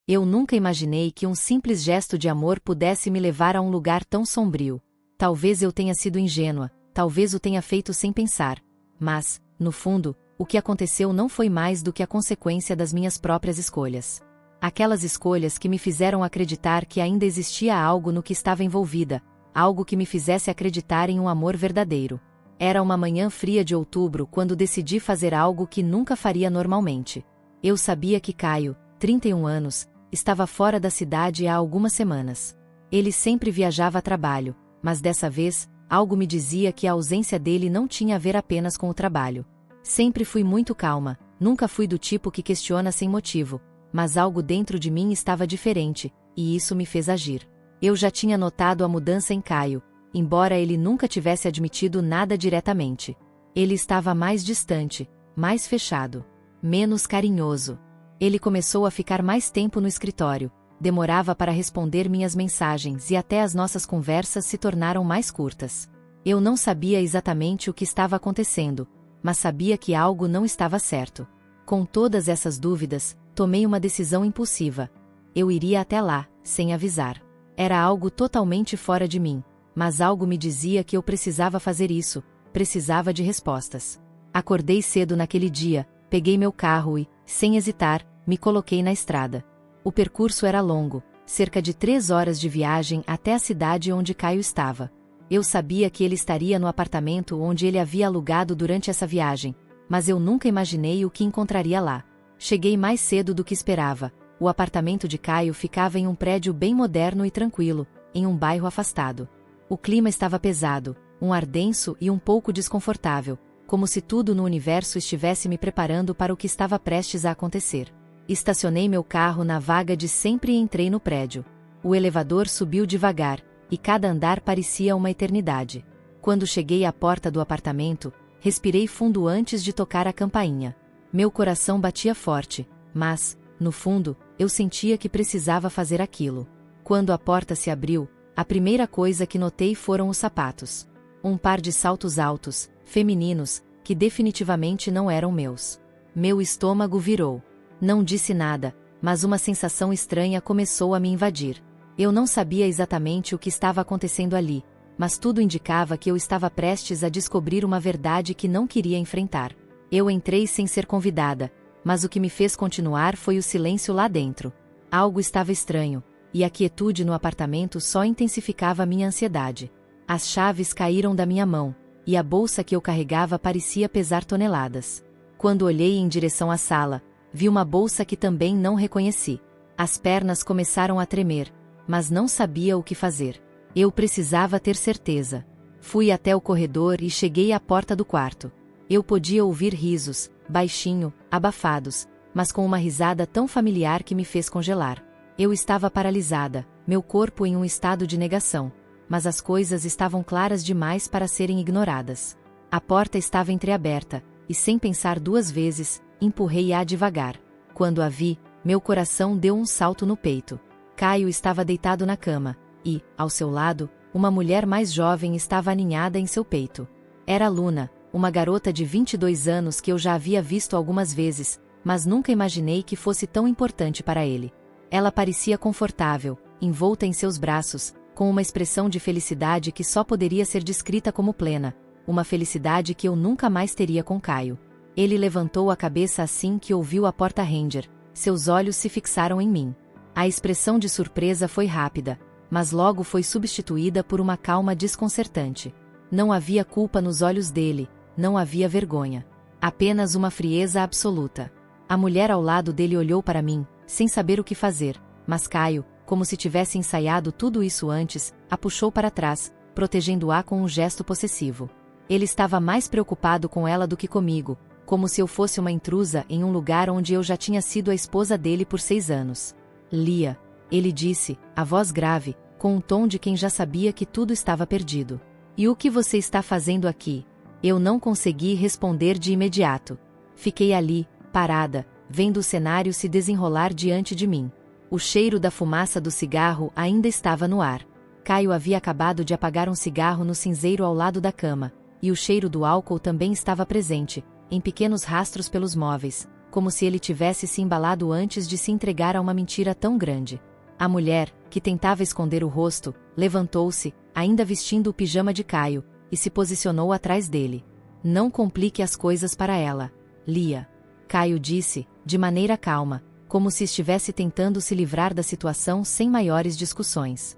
Eu nunca imaginei que um simples gesto de amor pudesse me levar a um lugar tão sombrio. Talvez eu tenha sido ingênua, talvez o tenha feito sem pensar. Mas, no fundo, o que aconteceu não foi mais do que a consequência das minhas próprias escolhas. Aquelas escolhas que me fizeram acreditar que ainda existia algo no que estava envolvida, algo que me fizesse acreditar em um amor verdadeiro. Era uma manhã fria de outubro quando decidi fazer algo que nunca faria normalmente. Eu sabia que Caio, 31 anos, estava fora da cidade há algumas semanas. Ele sempre viajava a trabalho, mas dessa vez, algo me dizia que a ausência dele não tinha a ver apenas com o trabalho. Sempre fui muito calma, nunca fui do tipo que questiona sem motivo, mas algo dentro de mim estava diferente, e isso me fez agir. Eu já tinha notado a mudança em Caio, embora ele nunca tivesse admitido nada diretamente. Ele estava mais distante, mais fechado, menos carinhoso. Ele começou a ficar mais tempo no escritório, demorava para responder minhas mensagens e até as nossas conversas se tornaram mais curtas. Eu não sabia exatamente o que estava acontecendo, mas sabia que algo não estava certo. Com todas essas dúvidas, tomei uma decisão impulsiva. Eu iria até lá, sem avisar. Era algo totalmente fora de mim, mas algo me dizia que eu precisava fazer isso, precisava de respostas. Acordei cedo naquele dia, peguei meu carro e, sem hesitar, me coloquei na estrada. O percurso era longo, cerca de 3 horas de viagem até a cidade onde Caio estava. Eu sabia que ele estaria no apartamento onde ele havia alugado durante essa viagem, mas eu nunca imaginei o que encontraria lá. Cheguei mais cedo do que esperava. O apartamento de Caio ficava em um prédio bem moderno e tranquilo, em um bairro afastado. O clima estava pesado, um ar denso e um pouco desconfortável, como se tudo no universo estivesse me preparando para o que estava prestes a acontecer. Estacionei meu carro na vaga de sempre e entrei no prédio. O elevador subiu devagar, e cada andar parecia uma eternidade. Quando cheguei à porta do apartamento, respirei fundo antes de tocar a campainha. Meu coração batia forte, mas, no fundo, eu sentia que precisava fazer aquilo. Quando a porta se abriu, a primeira coisa que notei foram os sapatos. Um par de saltos altos, femininos, que definitivamente não eram meus. Meu estômago virou. Não disse nada, mas uma sensação estranha começou a me invadir. Eu não sabia exatamente o que estava acontecendo ali, mas tudo indicava que eu estava prestes a descobrir uma verdade que não queria enfrentar. Eu entrei sem ser convidada, mas o que me fez continuar foi o silêncio lá dentro. Algo estava estranho, e a quietude no apartamento só intensificava minha ansiedade. As chaves caíram da minha mão, e a bolsa que eu carregava parecia pesar toneladas. Quando olhei em direção à sala, vi uma bolsa que também não reconheci. As pernas começaram a tremer, mas não sabia o que fazer. Eu precisava ter certeza. Fui até o corredor e cheguei à porta do quarto. Eu podia ouvir risos, baixinho, abafados, mas com uma risada tão familiar que me fez congelar. Eu estava paralisada, meu corpo em um estado de negação, mas as coisas estavam claras demais para serem ignoradas. A porta estava entreaberta, e sem pensar 2 vezes, empurrei-a devagar. Quando a vi, meu coração deu um salto no peito. Caio estava deitado na cama, e, ao seu lado, uma mulher mais jovem estava aninhada em seu peito. Era Luna, uma garota de 22 anos que eu já havia visto algumas vezes, mas nunca imaginei que fosse tão importante para ele. Ela parecia confortável, envolta em seus braços, com uma expressão de felicidade que só poderia ser descrita como plena, uma felicidade que eu nunca mais teria com Caio. Ele levantou a cabeça assim que ouviu a porta ranger, seus olhos se fixaram em mim. A expressão de surpresa foi rápida, mas logo foi substituída por uma calma desconcertante. Não havia culpa nos olhos dele, não havia vergonha. Apenas uma frieza absoluta. A mulher ao lado dele olhou para mim, sem saber o que fazer, mas Caio, como se tivesse ensaiado tudo isso antes, a puxou para trás, protegendo-a com um gesto possessivo. Ele estava mais preocupado com ela do que comigo, como se eu fosse uma intrusa em um lugar onde eu já tinha sido a esposa dele por 6 anos. Lia, ele disse, a voz grave, com um tom de quem já sabia que tudo estava perdido. E o que você está fazendo aqui? Eu não consegui responder de imediato. Fiquei ali, parada, vendo o cenário se desenrolar diante de mim. O cheiro da fumaça do cigarro ainda estava no ar. Caio havia acabado de apagar um cigarro no cinzeiro ao lado da cama, e o cheiro do álcool também estava presente, em pequenos rastros pelos móveis, como se ele tivesse se embalado antes de se entregar a uma mentira tão grande. A mulher, que tentava esconder o rosto, levantou-se, ainda vestindo o pijama de Caio, e se posicionou atrás dele. Não complique as coisas para ela, Lia. Caio disse, de maneira calma, como se estivesse tentando se livrar da situação sem maiores discussões.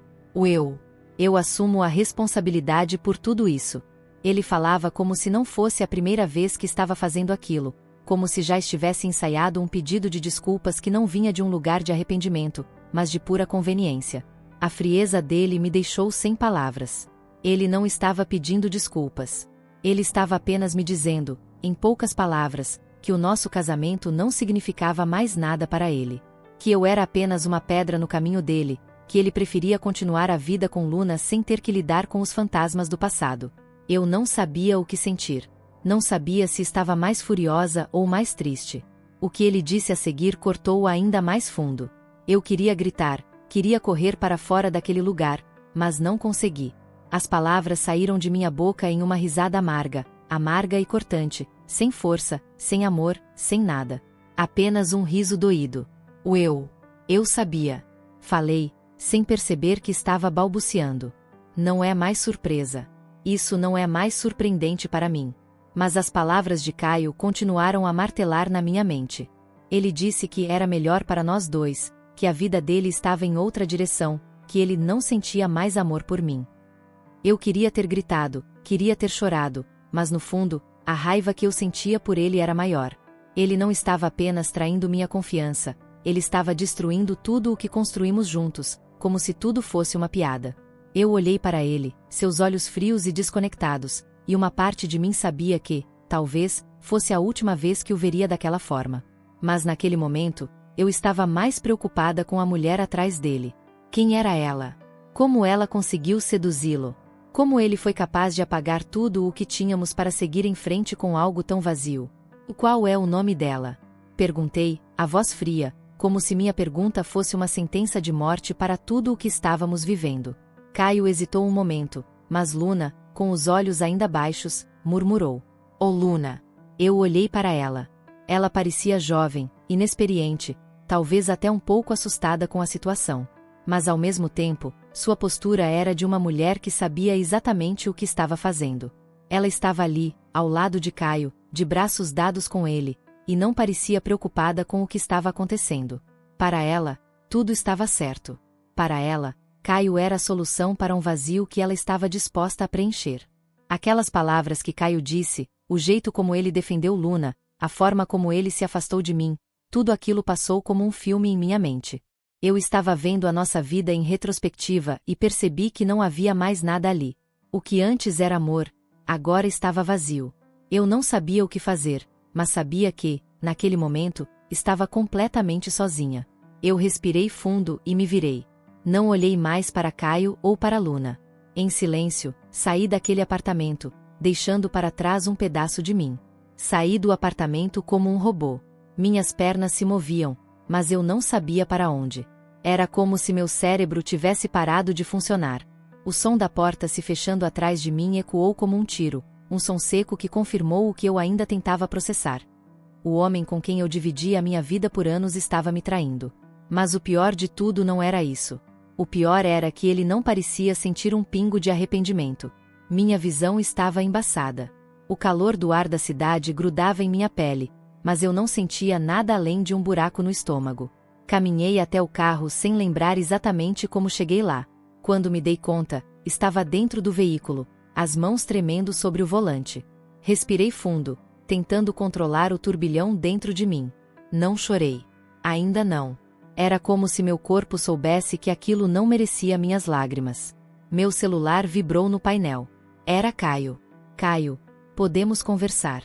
Eu assumo a responsabilidade por tudo isso. Ele falava como se não fosse a primeira vez que estava fazendo aquilo, como se já estivesse ensaiado um pedido de desculpas que não vinha de um lugar de arrependimento, mas de pura conveniência. A frieza dele me deixou sem palavras. Ele não estava pedindo desculpas. Ele estava apenas me dizendo, em poucas palavras, que o nosso casamento não significava mais nada para ele. Que eu era apenas uma pedra no caminho dele, que ele preferia continuar a vida com Luna sem ter que lidar com os fantasmas do passado. Eu não sabia o que sentir. Não sabia se estava mais furiosa ou mais triste. O que ele disse a seguir cortou-o ainda mais fundo. Eu queria gritar, queria correr para fora daquele lugar, mas não consegui. As palavras saíram de minha boca em uma risada amarga, amarga e cortante, sem força, sem amor, sem nada. Apenas um riso doído. Eu sabia. Falei, sem perceber que estava balbuciando. Não é mais surpresa. Isso não é mais surpreendente para mim. Mas as palavras de Caio continuaram a martelar na minha mente. Ele disse que era melhor para nós dois, que a vida dele estava em outra direção, que ele não sentia mais amor por mim. Eu queria ter gritado, queria ter chorado, mas no fundo, a raiva que eu sentia por ele era maior. Ele não estava apenas traindo minha confiança, ele estava destruindo tudo o que construímos juntos, como se tudo fosse uma piada. Eu olhei para ele, seus olhos frios e desconectados, e uma parte de mim sabia que, talvez, fosse a última vez que o veria daquela forma. Mas naquele momento, eu estava mais preocupada com a mulher atrás dele. Quem era ela? Como ela conseguiu seduzi-lo? Como ele foi capaz de apagar tudo o que tínhamos para seguir em frente com algo tão vazio? Qual é o nome dela? Perguntei, a voz fria, como se minha pergunta fosse uma sentença de morte para tudo o que estávamos vivendo. Caio hesitou um momento, mas Luna, com os olhos ainda baixos, murmurou. Oh Luna! Eu olhei para ela. Ela parecia jovem, inexperiente, talvez até um pouco assustada com a situação. Mas ao mesmo tempo, sua postura era de uma mulher que sabia exatamente o que estava fazendo. Ela estava ali, ao lado de Caio, de braços dados com ele, e não parecia preocupada com o que estava acontecendo. Para ela, tudo estava certo. Para ela, Caio era a solução para um vazio que ela estava disposta a preencher. Aquelas palavras que Caio disse, o jeito como ele defendeu Luna, a forma como ele se afastou de mim, tudo aquilo passou como um filme em minha mente. Eu estava vendo a nossa vida em retrospectiva e percebi que não havia mais nada ali. O que antes era amor, agora estava vazio. Eu não sabia o que fazer, mas sabia que, naquele momento, estava completamente sozinha. Eu respirei fundo e me virei. Não olhei mais para Caio ou para Luna. Em silêncio, saí daquele apartamento, deixando para trás um pedaço de mim. Saí do apartamento como um robô. Minhas pernas se moviam, mas eu não sabia para onde. Era como se meu cérebro tivesse parado de funcionar. O som da porta se fechando atrás de mim ecoou como um tiro, um som seco que confirmou o que eu ainda tentava processar. O homem com quem eu dividia a minha vida por anos estava me traindo. Mas o pior de tudo não era isso. O pior era que ele não parecia sentir um pingo de arrependimento. Minha visão estava embaçada. O calor do ar da cidade grudava em minha pele, mas eu não sentia nada além de um buraco no estômago. Caminhei até o carro sem lembrar exatamente como cheguei lá. Quando me dei conta, estava dentro do veículo, as mãos tremendo sobre o volante. Respirei fundo, tentando controlar o turbilhão dentro de mim. Não chorei. Ainda não. Era como se meu corpo soubesse que aquilo não merecia minhas lágrimas. Meu celular vibrou no painel. Era Caio. Caio, podemos conversar.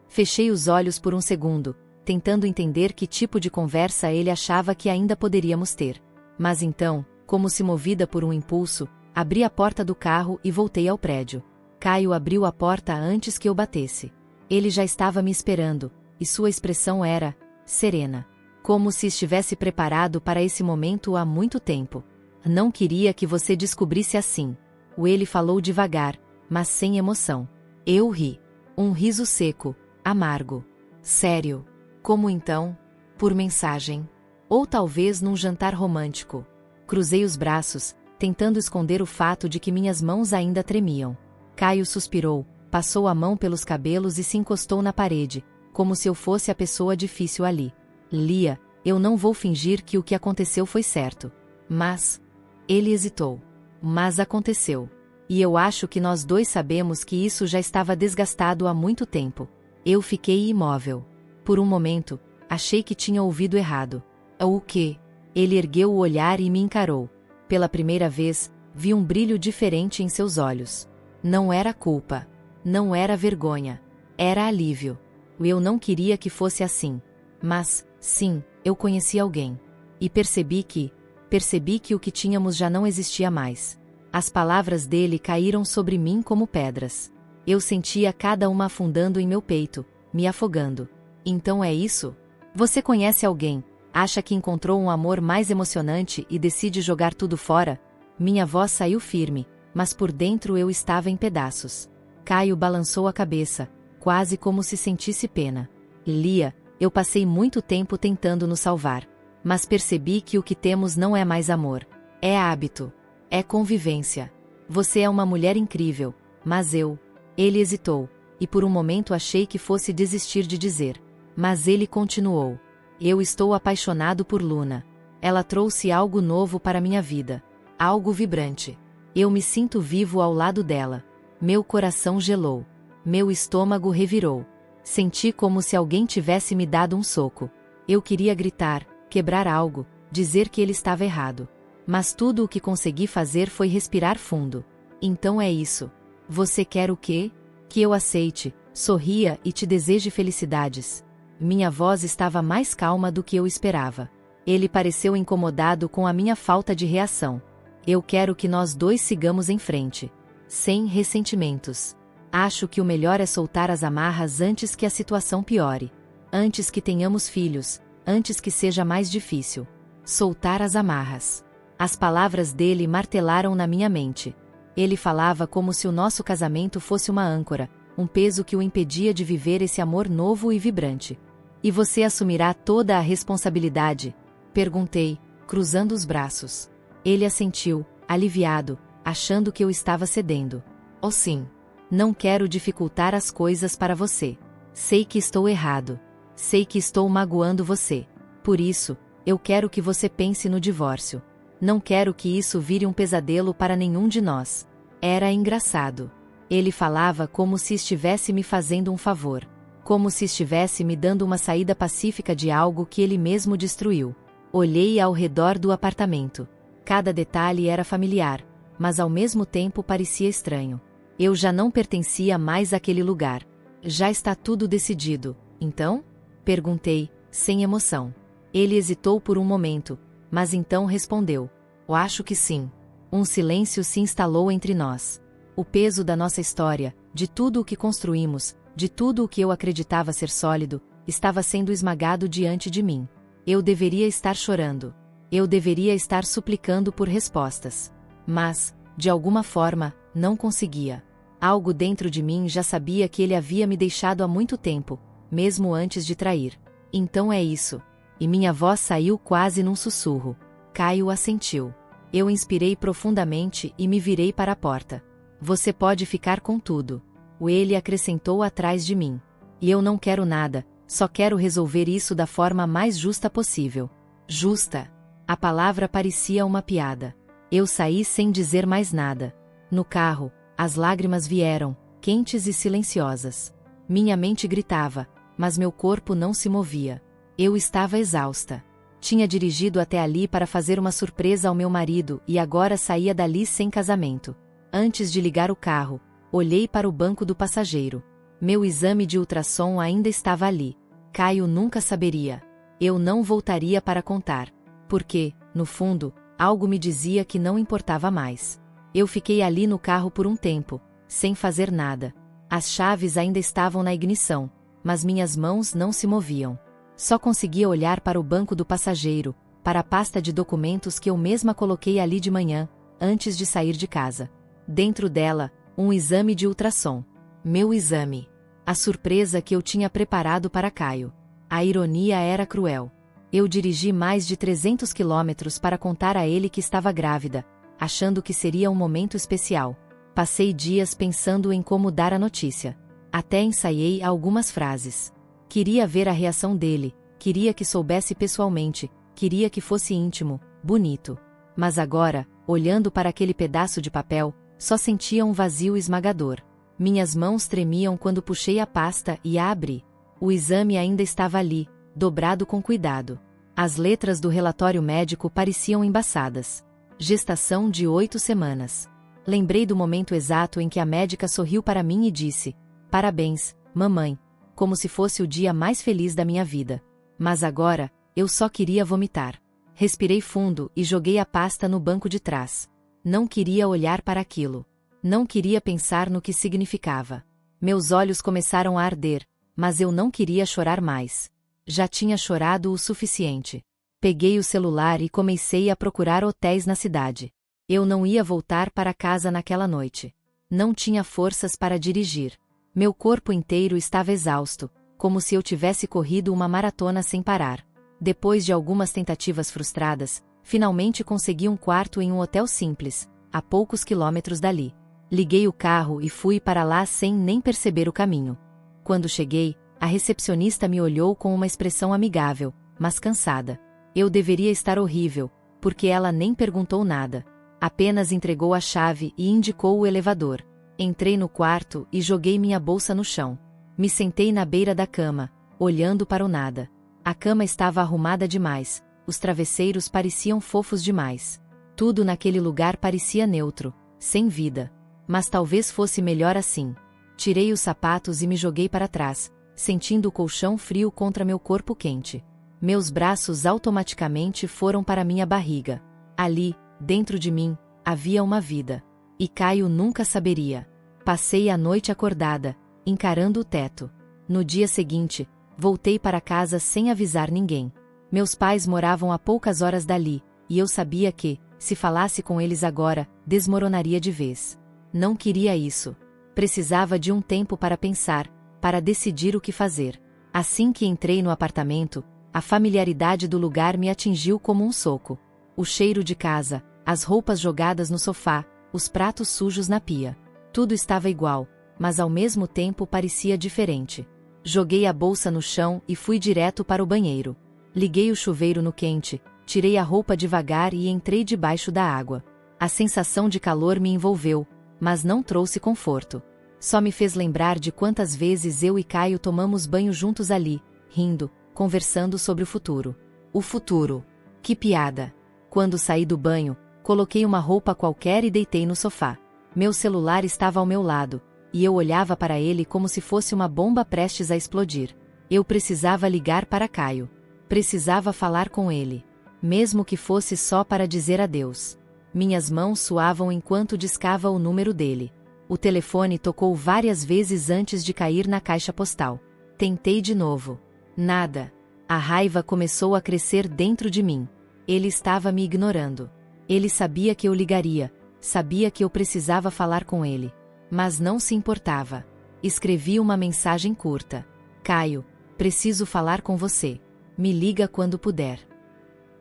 Fechei os olhos por um segundo, tentando entender que tipo de conversa ele achava que ainda poderíamos ter. Mas então, como se movida por um impulso, abri a porta do carro e voltei ao prédio. Caio abriu a porta antes que eu batesse. Ele já estava me esperando, e sua expressão era serena. Como se estivesse preparado para esse momento há muito tempo. Não queria que você descobrisse assim. Ele falou devagar, mas sem emoção. Eu ri. Um riso seco, amargo. Sério. Como então? Por mensagem. Ou talvez num jantar romântico. Cruzei os braços, tentando esconder o fato de que minhas mãos ainda tremiam. Caio suspirou, passou a mão pelos cabelos e se encostou na parede, como se eu fosse a pessoa difícil ali. Lia, eu não vou fingir que o que aconteceu foi certo. Mas... Ele hesitou. Mas aconteceu. E eu acho que nós dois sabemos que isso já estava desgastado há muito tempo. Eu fiquei imóvel. Por um momento, achei que tinha ouvido errado. O quê? Ele ergueu o olhar e me encarou. Pela primeira vez, vi um brilho diferente em seus olhos. Não era culpa. Não era vergonha. Era alívio. Eu não queria que fosse assim. Mas, sim, eu conheci alguém. E percebi que o que tínhamos já não existia mais. As palavras dele caíram sobre mim como pedras. Eu sentia cada uma afundando em meu peito, me afogando. Então é isso? Você conhece alguém, acha que encontrou um amor mais emocionante e decide jogar tudo fora? Minha voz saiu firme, mas por dentro eu estava em pedaços. Caio balançou a cabeça, quase como se sentisse pena. Lia, eu passei muito tempo tentando nos salvar. Mas percebi que o que temos não é mais amor. É hábito. É convivência. Você é uma mulher incrível, mas eu... Ele hesitou, e por um momento achei que fosse desistir de dizer. Mas ele continuou. Eu estou apaixonado por Luna. Ela trouxe algo novo para minha vida. Algo vibrante. Eu me sinto vivo ao lado dela. Meu coração gelou. Meu estômago revirou. Senti como se alguém tivesse me dado um soco. Eu queria gritar, quebrar algo, dizer que ele estava errado. Mas tudo o que consegui fazer foi respirar fundo. Então é isso. Você quer o quê? Que eu aceite, sorria e te deseje felicidades. Minha voz estava mais calma do que eu esperava. Ele pareceu incomodado com a minha falta de reação. Eu quero que nós dois sigamos em frente. Sem ressentimentos. Acho que o melhor é soltar as amarras antes que a situação piore. Antes que tenhamos filhos, antes que seja mais difícil. Soltar as amarras. As palavras dele martelaram na minha mente. Ele falava como se o nosso casamento fosse uma âncora, um peso que o impedia de viver esse amor novo e vibrante. E você assumirá toda a responsabilidade? Perguntei, cruzando os braços. Ele assentiu, aliviado, achando que eu estava cedendo. Oh sim. Não quero dificultar as coisas para você. Sei que estou errado. Sei que estou magoando você. Por isso, eu quero que você pense no divórcio. Não quero que isso vire um pesadelo para nenhum de nós. Era engraçado. Ele falava como se estivesse me fazendo um favor. Como se estivesse me dando uma saída pacífica de algo que ele mesmo destruiu. Olhei ao redor do apartamento. Cada detalhe era familiar, mas ao mesmo tempo parecia estranho. Eu já não pertencia mais àquele lugar. Já está tudo decidido, então? Perguntei, sem emoção. Ele hesitou por um momento, mas então respondeu. Eu acho que sim. Um silêncio se instalou entre nós. O peso da nossa história, de tudo o que construímos, de tudo o que eu acreditava ser sólido, estava sendo esmagado diante de mim. Eu deveria estar chorando. Eu deveria estar suplicando por respostas. Mas, de alguma forma, não conseguia. Algo dentro de mim já sabia que ele havia me deixado há muito tempo, mesmo antes de trair. Então é isso. E minha voz saiu quase num sussurro. Caio assentiu. Eu inspirei profundamente e me virei para a porta. Você pode ficar com tudo. Ele acrescentou atrás de mim. E eu não quero nada, só quero resolver isso da forma mais justa possível. Justa. A palavra parecia uma piada. Eu saí sem dizer mais nada. No carro, as lágrimas vieram, quentes e silenciosas. Minha mente gritava, mas meu corpo não se movia. Eu estava exausta. Tinha dirigido até ali para fazer uma surpresa ao meu marido e agora saía dali sem casamento. Antes de ligar o carro, olhei para o banco do passageiro. Meu exame de ultrassom ainda estava ali. Caio nunca saberia. Eu não voltaria para contar. Porque, no fundo, algo me dizia que não importava mais. Eu fiquei ali no carro por um tempo, sem fazer nada. As chaves ainda estavam na ignição, mas minhas mãos não se moviam. Só conseguia olhar para o banco do passageiro, para a pasta de documentos que eu mesma coloquei ali de manhã, antes de sair de casa. Dentro dela, um exame de ultrassom. Meu exame. A surpresa que eu tinha preparado para Caio. A ironia era cruel. Eu dirigi mais de 300 quilômetros para contar a ele que estava grávida, achando que seria um momento especial. Passei dias pensando em como dar a notícia. Até ensaiei algumas frases. Queria ver a reação dele, queria que soubesse pessoalmente, queria que fosse íntimo, bonito. Mas agora, olhando para aquele pedaço de papel, só sentia um vazio esmagador. Minhas mãos tremiam quando puxei a pasta e a abri. O exame ainda estava ali, dobrado com cuidado. As letras do relatório médico pareciam embaçadas. Gestação de 8 semanas. Lembrei do momento exato em que a médica sorriu para mim e disse: "Parabéns, mamãe", como se fosse o dia mais feliz da minha vida. Mas agora, eu só queria vomitar. Respirei fundo e joguei a pasta no banco de trás. Não queria olhar para aquilo. Não queria pensar no que significava. Meus olhos começaram a arder, mas eu não queria chorar mais. Já tinha chorado o suficiente. Peguei o celular e comecei a procurar hotéis na cidade. Eu não ia voltar para casa naquela noite. Não tinha forças para dirigir. Meu corpo inteiro estava exausto, como se eu tivesse corrido uma maratona sem parar. Depois de algumas tentativas frustradas, finalmente consegui um quarto em um hotel simples, a poucos quilômetros dali. Liguei o carro e fui para lá sem nem perceber o caminho. Quando cheguei, a recepcionista me olhou com uma expressão amigável, mas cansada. Eu deveria estar horrível, porque ela nem perguntou nada. Apenas entregou a chave e indicou o elevador. Entrei no quarto e joguei minha bolsa no chão. Me sentei na beira da cama, olhando para o nada. A cama estava arrumada demais, os travesseiros pareciam fofos demais. Tudo naquele lugar parecia neutro, sem vida. Mas talvez fosse melhor assim. Tirei os sapatos e me joguei para trás, sentindo o colchão frio contra meu corpo quente. Meus braços automaticamente foram para minha barriga. Ali, dentro de mim, havia uma vida. E Caio nunca saberia. Passei a noite acordada, encarando o teto. No dia seguinte, voltei para casa sem avisar ninguém. Meus pais moravam a poucas horas dali, e eu sabia que, se falasse com eles agora, desmoronaria de vez. Não queria isso. Precisava de um tempo para pensar, para decidir o que fazer. Assim que entrei no apartamento, a familiaridade do lugar me atingiu como um soco. O cheiro de casa, as roupas jogadas no sofá, os pratos sujos na pia. Tudo estava igual, mas ao mesmo tempo parecia diferente. Joguei a bolsa no chão e fui direto para o banheiro. Liguei o chuveiro no quente, tirei a roupa devagar e entrei debaixo da água. A sensação de calor me envolveu, mas não trouxe conforto. Só me fez lembrar de quantas vezes eu e Caio tomamos banho juntos ali, rindo, conversando sobre o futuro. O futuro. Que piada! Quando saí do banho, coloquei uma roupa qualquer e deitei no sofá. Meu celular estava ao meu lado, e eu olhava para ele como se fosse uma bomba prestes a explodir. Eu precisava ligar para Caio. Precisava falar com ele. Mesmo que fosse só para dizer adeus. Minhas mãos suavam enquanto discava o número dele. O telefone tocou várias vezes antes de cair na caixa postal. Tentei de novo. Nada. A raiva começou a crescer dentro de mim. Ele estava me ignorando. Ele sabia que eu ligaria, sabia que eu precisava falar com ele. Mas não se importava. Escrevi uma mensagem curta. Caio, preciso falar com você. Me liga quando puder.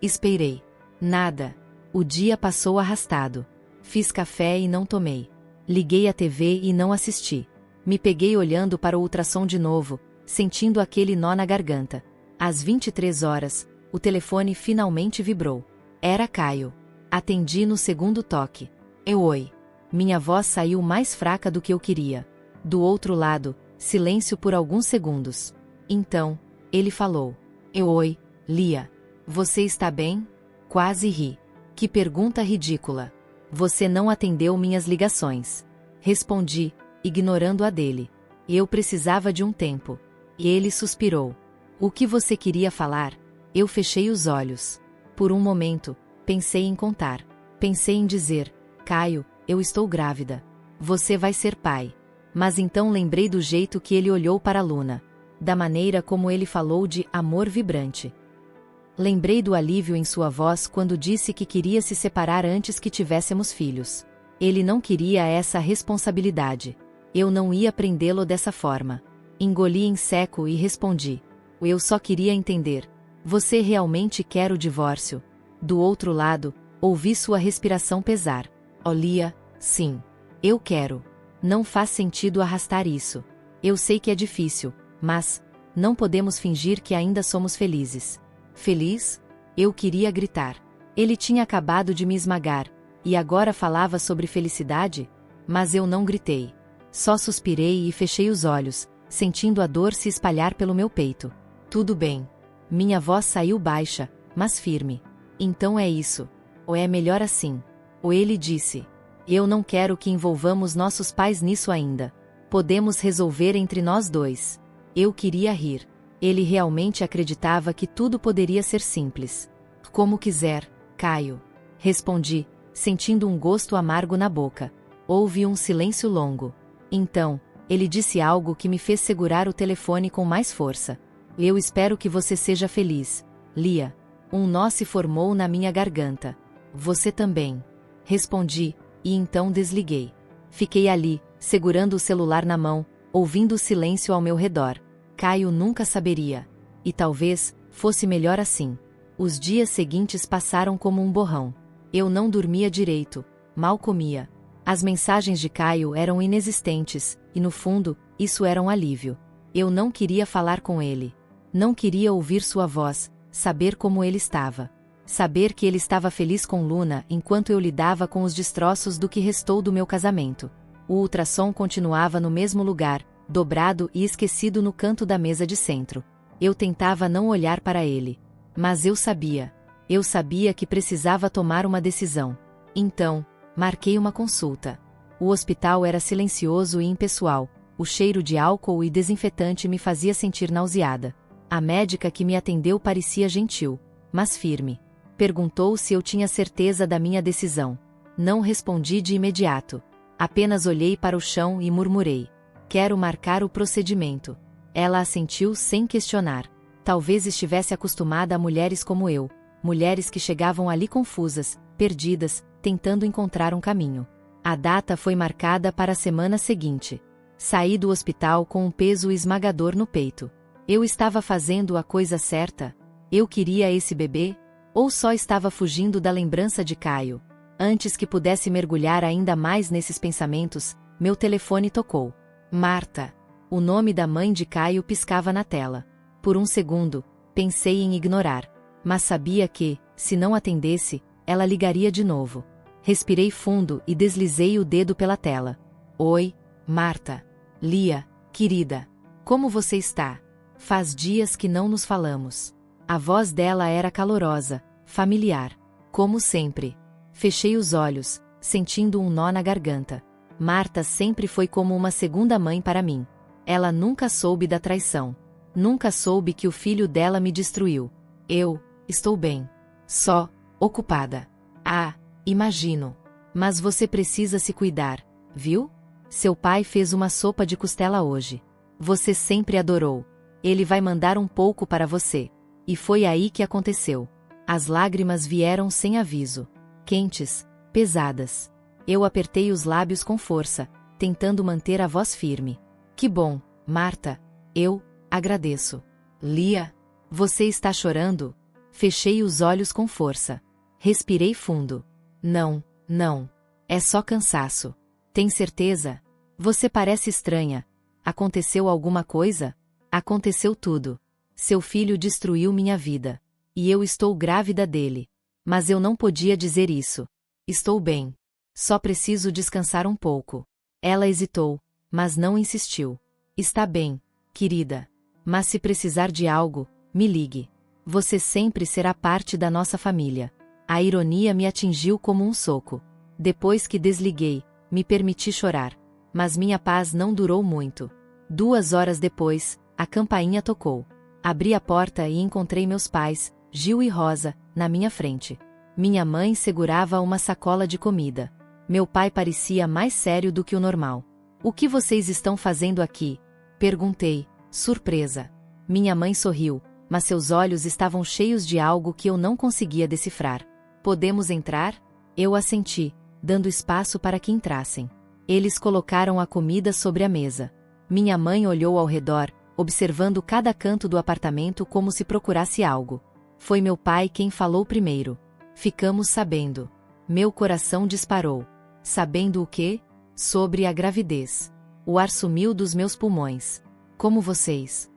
Esperei. Nada. O dia passou arrastado. Fiz café e não tomei. Liguei a TV e não assisti. Me peguei olhando para o ultrassom de novo, sentindo aquele nó na garganta. Às 23 horas, o telefone finalmente vibrou. Era Caio. Atendi no segundo toque. Oi. Minha voz saiu mais fraca do que eu queria. Do outro lado, silêncio por alguns segundos. Então, ele falou. Oi, Lia. Você está bem? Quase ri. Que pergunta ridícula. Você não atendeu minhas ligações. Respondi, ignorando a dele. Eu precisava de um tempo. E ele suspirou. O que você queria falar? Eu fechei os olhos. Por um momento, pensei em contar. Pensei em dizer, Caio, eu estou grávida. Você vai ser pai. Mas então lembrei do jeito que ele olhou para Luna. Da maneira como ele falou de amor vibrante. Lembrei do alívio em sua voz quando disse que queria se separar antes que tivéssemos filhos. Ele não queria essa responsabilidade. Eu não ia prendê-lo dessa forma. Engoli em seco e respondi. Eu só queria entender. Você realmente quer o divórcio? Do outro lado, ouvi sua respiração pesar. Lia, sim. Eu quero. Não faz sentido arrastar isso. Eu sei que é difícil, mas não podemos fingir que ainda somos felizes. Feliz? Eu queria gritar. Ele tinha acabado de me esmagar, e agora falava sobre felicidade? Mas eu não gritei. Só suspirei e fechei os olhos, sentindo a dor se espalhar pelo meu peito. Tudo bem. Minha voz saiu baixa, mas firme. Então é isso. Ou é melhor assim? Ou ele disse. Eu não quero que envolvamos nossos pais nisso ainda. Podemos resolver entre nós dois. Eu queria rir. Ele realmente acreditava que tudo poderia ser simples. Como quiser, Caio. Respondi, sentindo um gosto amargo na boca. Houve um silêncio longo. Então, ele disse algo que me fez segurar o telefone com mais força. Eu espero que você seja feliz, Lia. Um nó se formou na minha garganta. Você também. Respondi, e então desliguei. Fiquei ali, segurando o celular na mão, ouvindo o silêncio ao meu redor. Caio nunca saberia. E talvez fosse melhor assim. Os dias seguintes passaram como um borrão. Eu não dormia direito, mal comia. As mensagens de Caio eram inexistentes, e no fundo, isso era um alívio. Eu não queria falar com ele. Não queria ouvir sua voz, saber como ele estava. Saber que ele estava feliz com Luna enquanto eu lidava com os destroços do que restou do meu casamento. O ultrassom continuava no mesmo lugar, dobrado e esquecido no canto da mesa de centro. Eu tentava não olhar para ele. Mas eu sabia. Eu sabia que precisava tomar uma decisão. Então, marquei uma consulta. O hospital era silencioso e impessoal. O cheiro de álcool e desinfetante me fazia sentir nauseada. A médica que me atendeu parecia gentil, mas firme. Perguntou se eu tinha certeza da minha decisão. Não respondi de imediato. Apenas olhei para o chão e murmurei. Quero marcar o procedimento. Ela assentiu sem questionar. Talvez estivesse acostumada a mulheres como eu. Mulheres que chegavam ali confusas, perdidas, tentando encontrar um caminho. A data foi marcada para a semana seguinte. Saí do hospital com um peso esmagador no peito. Eu estava fazendo a coisa certa? Eu queria esse bebê? Ou só estava fugindo da lembrança de Caio? Antes que pudesse mergulhar ainda mais nesses pensamentos, meu telefone tocou. Marta. O nome da mãe de Caio piscava na tela. Por um segundo, pensei em ignorar. Mas sabia que, se não atendesse, ela ligaria de novo. Respirei fundo e deslizei o dedo pela tela. Oi, Marta. Lia, querida. Como você está? Faz dias que não nos falamos. A voz dela era calorosa, familiar. Como sempre. Fechei os olhos, sentindo um nó na garganta. Marta sempre foi como uma segunda mãe para mim. Ela nunca soube da traição. Nunca soube que o filho dela me destruiu. Eu estou bem. Só ocupada. Ah, imagino. Mas você precisa se cuidar, viu? Seu pai fez uma sopa de costela hoje. Você sempre adorou. Ele vai mandar um pouco para você. E foi aí que aconteceu. As lágrimas vieram sem aviso. Quentes, pesadas. Eu apertei os lábios com força, tentando manter a voz firme. Que bom, Marta. Eu agradeço. Lia, você está chorando? Fechei os olhos com força. Respirei fundo. Não, não. É só cansaço. Tem certeza? Você parece estranha. Aconteceu alguma coisa? Aconteceu tudo. Seu filho destruiu minha vida. E eu estou grávida dele. Mas eu não podia dizer isso. Estou bem. Só preciso descansar um pouco. Ela hesitou, mas não insistiu. Está bem, querida. Mas se precisar de algo, me ligue. Você sempre será parte da nossa família. A ironia me atingiu como um soco. Depois que desliguei, me permiti chorar. Mas minha paz não durou muito. 2 horas depois, a campainha tocou. Abri a porta e encontrei meus pais, Gil e Rosa, na minha frente. Minha mãe segurava uma sacola de comida. Meu pai parecia mais sério do que o normal. O que vocês estão fazendo aqui? Perguntei, surpresa. Minha mãe sorriu, mas seus olhos estavam cheios de algo que eu não conseguia decifrar. Podemos entrar? Eu assenti, dando espaço para que entrassem. Eles colocaram a comida sobre a mesa. Minha mãe olhou ao redor, observando cada canto do apartamento como se procurasse algo. Foi meu pai quem falou primeiro. Ficamos sabendo. Meu coração disparou. Sabendo o quê? Sobre a gravidez. O ar sumiu dos meus pulmões. Como vocês?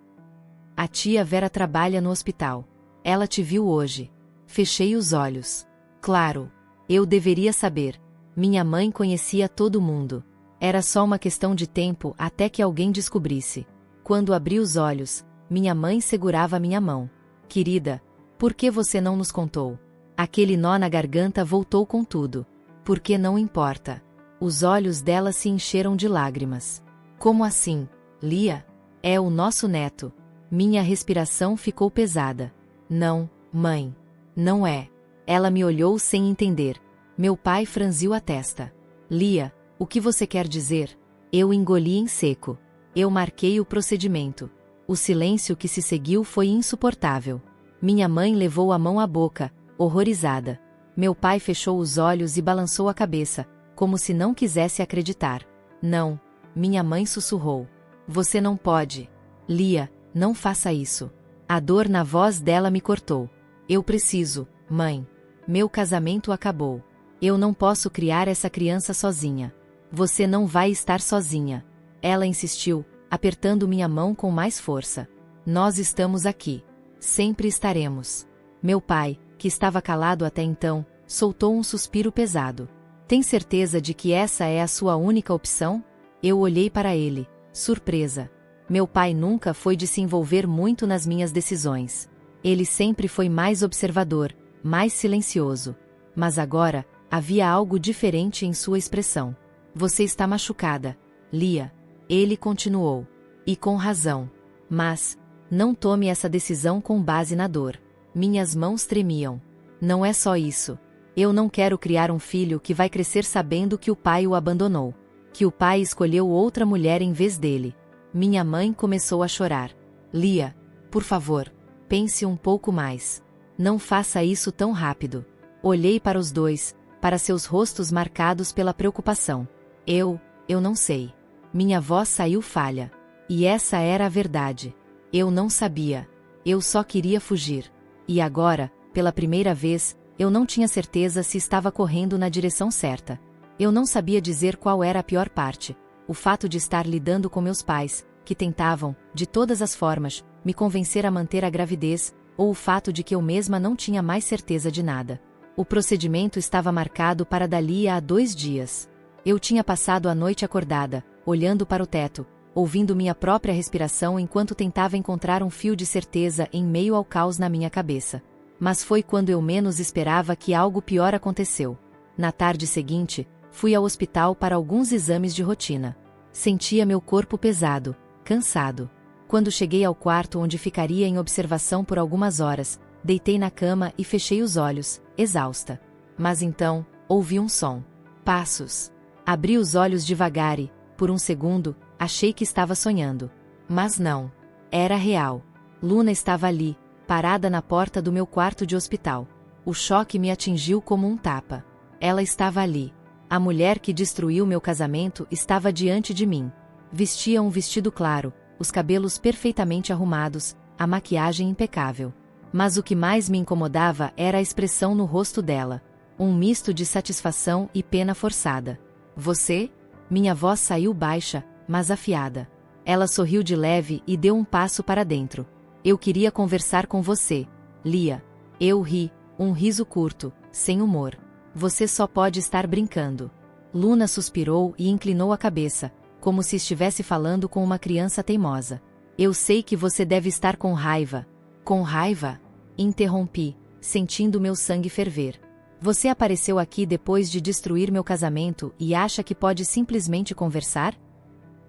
A tia Vera trabalha no hospital. Ela te viu hoje. Fechei os olhos. Claro. Eu deveria saber. Minha mãe conhecia todo mundo. Era só uma questão de tempo até que alguém descobrisse. Quando abri os olhos, minha mãe segurava minha mão. Querida, por que você não nos contou? Aquele nó na garganta voltou com tudo. Porque não importa. Os olhos dela se encheram de lágrimas. Como assim, Lia? É o nosso neto. Minha respiração ficou pesada. Não, mãe. Não é. Ela me olhou sem entender. Meu pai franziu a testa. Lia, o que você quer dizer? Eu engoli em seco. Eu marquei o procedimento. O silêncio que se seguiu foi insuportável. Minha mãe levou a mão à boca, horrorizada. Meu pai fechou os olhos e balançou a cabeça, como se não quisesse acreditar. Não, minha mãe sussurrou. Você não pode. Lia, não faça isso. A dor na voz dela me cortou. Eu preciso, mãe. Meu casamento acabou. Eu não posso criar essa criança sozinha. Você não vai estar sozinha. Ela insistiu, apertando minha mão com mais força. Nós estamos aqui. Sempre estaremos. Meu pai, que estava calado até então, soltou um suspiro pesado. Tem certeza de que essa é a sua única opção? Eu olhei para ele, surpresa. Meu pai nunca foi de se envolver muito nas minhas decisões. Ele sempre foi mais observador, mais silencioso. Mas agora, havia algo diferente em sua expressão. Você está machucada, Lia. Ele continuou. E com razão. Mas, não tome essa decisão com base na dor. Minhas mãos tremiam. Não é só isso. Eu não quero criar um filho que vai crescer sabendo que o pai o abandonou. Que o pai escolheu outra mulher em vez dele. Minha mãe começou a chorar. Lia, por favor, pense um pouco mais. Não faça isso tão rápido. Olhei para os dois, para seus rostos marcados pela preocupação. Eu não sei. Minha voz saiu falha. E essa era a verdade. Eu não sabia. Eu só queria fugir. E agora, pela primeira vez, eu não tinha certeza se estava correndo na direção certa. Eu não sabia dizer qual era a pior parte. O fato de estar lidando com meus pais, que tentavam, de todas as formas, me convencer a manter a gravidez, ou o fato de que eu mesma não tinha mais certeza de nada. O procedimento estava marcado para dali a 2 dias. Eu tinha passado a noite acordada, olhando para o teto, ouvindo minha própria respiração enquanto tentava encontrar um fio de certeza em meio ao caos na minha cabeça. Mas foi quando eu menos esperava que algo pior aconteceu. Na tarde seguinte, fui ao hospital para alguns exames de rotina. Sentia meu corpo pesado, cansado. Quando cheguei ao quarto onde ficaria em observação por algumas horas, deitei na cama e fechei os olhos, exausta. Mas então, ouvi um som. Passos. Abri os olhos devagar e, por um segundo, achei que estava sonhando. Mas não. Era real. Luna estava ali, parada na porta do meu quarto de hospital. O choque me atingiu como um tapa. Ela estava ali. A mulher que destruiu meu casamento estava diante de mim. Vestia um vestido claro, os cabelos perfeitamente arrumados, a maquiagem impecável. Mas o que mais me incomodava era a expressão no rosto dela. Um misto de satisfação e pena forçada. Você? Minha voz saiu baixa, mas afiada. Ela sorriu de leve e deu um passo para dentro. Eu queria conversar com você, Lia. Eu ri, um riso curto, sem humor. Você só pode estar brincando. Luna suspirou e inclinou a cabeça, como se estivesse falando com uma criança teimosa. Eu sei que você deve estar com raiva. Com raiva? Interrompi, sentindo meu sangue ferver. Você apareceu aqui depois de destruir meu casamento e acha que pode simplesmente conversar?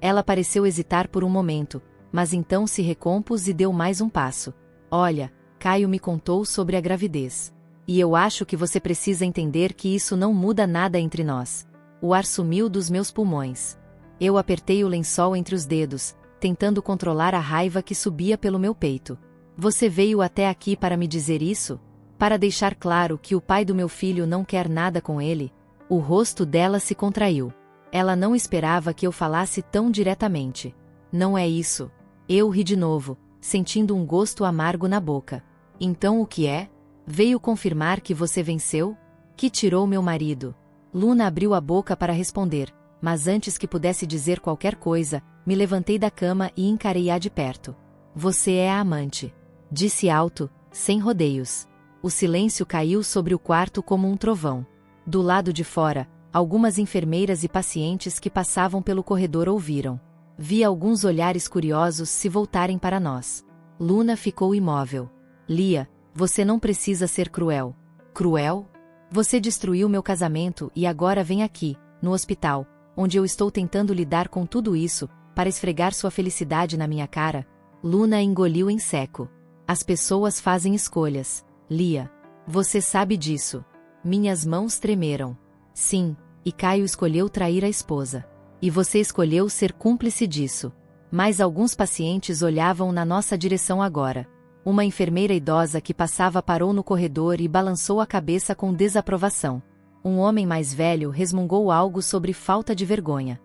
Ela pareceu hesitar por um momento, mas então se recompôs e deu mais um passo. Olha, Caio me contou sobre a gravidez. E eu acho que você precisa entender que isso não muda nada entre nós. O ar sumiu dos meus pulmões. Eu apertei o lençol entre os dedos, tentando controlar a raiva que subia pelo meu peito. Você veio até aqui para me dizer isso? Para deixar claro que o pai do meu filho não quer nada com ele? O rosto dela se contraiu. Ela não esperava que eu falasse tão diretamente. Não é isso. Eu ri de novo, sentindo um gosto amargo na boca. Então o que é? Veio confirmar que você venceu? Que tirou meu marido? Luna abriu a boca para responder, mas antes que pudesse dizer qualquer coisa, me levantei da cama e encarei-a de perto. Você é a amante. Disse alto, sem rodeios. O silêncio caiu sobre o quarto como um trovão. Do lado de fora, algumas enfermeiras e pacientes que passavam pelo corredor ouviram. Vi alguns olhares curiosos se voltarem para nós. Luna ficou imóvel. Lia, você não precisa ser cruel. Cruel? Você destruiu meu casamento e agora vem aqui, no hospital, onde eu estou tentando lidar com tudo isso, para esfregar sua felicidade na minha cara? Luna engoliu em seco. As pessoas fazem escolhas. Lia. Você sabe disso. Minhas mãos tremeram. Sim, e Caio escolheu trair a esposa. E você escolheu ser cúmplice disso. Mas alguns pacientes olhavam na nossa direção agora. Uma enfermeira idosa que passava parou no corredor e balançou a cabeça com desaprovação. Um homem mais velho resmungou algo sobre falta de vergonha.